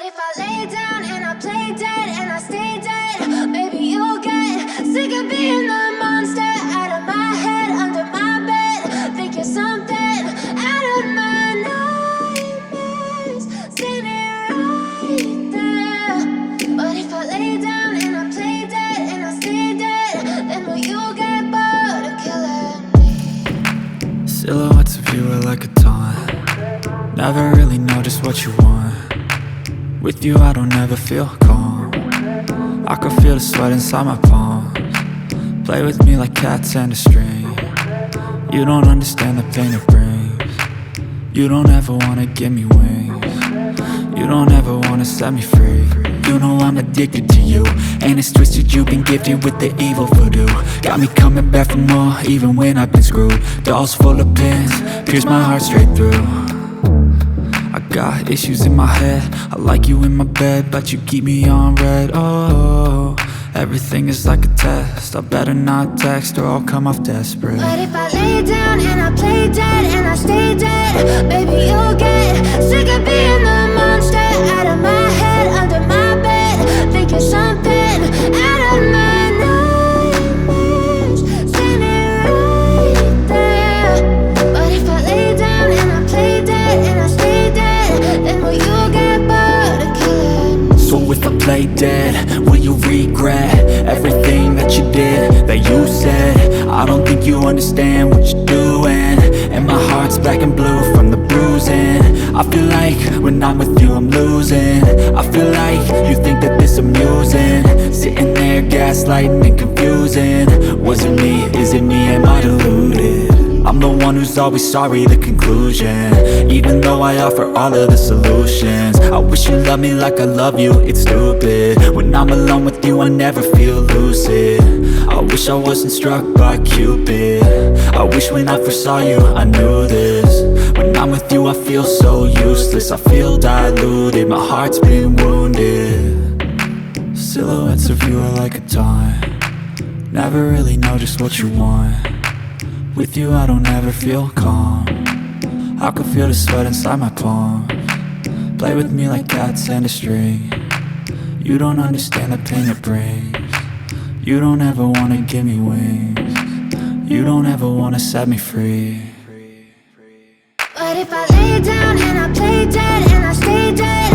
if I lay down and I play dead and I stay dead, maybe you'll get sick of being the monster out of my head, under my bed. Think you're something out of my nightmares, standing right there. But if I lay down and I play dead and I stay dead, then will you get bored of killing me? Silhouettes of you are like a taunt. Never really know just what you want. With you I don't ever feel calm. I can feel the sweat inside my palms. Play with me like cats and a string. You don't understand the pain it brings. You don't ever wanna give me wings. You don't ever wanna set me free. You know I'm addicted to you, and it's twisted, you've been gifted with the evil voodoo. Got me coming back for more, even when I've been screwed. Dolls full of pins, pierce my heart straight through. I got issues in my head, I like you in my bed, but you keep me on red. Oh, everything is like a test, I better not text or I'll come off desperate. But if I lay down and I play dead and I stay dead, baby you'll get sick of being the monster out of my head, under my bed. Think you're something out of my nightmares, standing right there. But if I lay down and I play dead and I stay dead, then will you get bored of killing me? So if I play dead, will you regret everything that you did, that you said? I don't think you understand what you're doing, and my heart's black and blue from the bruising. I feel like when I'm with you I'm losing. I feel like you think that this amusing, sitting there gaslighting and confusing. Was it me? Is it me? Am I deluded? I'm the one who's always sorry, the conclusion, even though I offer all of the solutions. I wish you loved me like I love you, it's stupid. When I'm alone with you I never feel lucid. I wish I wasn't struck by Cupid. I wish when I first saw you I knew this. When I'm with you I feel so useless, I feel diluted, my heart's been wounded. Silhouettes of you are like a taunt. Never really know just what you want. With you I don't ever feel calm. I can feel the sweat inside my palms. Play with me like cats and a string. You don't understand the pain it brings. You don't ever wanna give me wings. You don't ever wanna set me free. But if I lay down and I play dead and I stay dead,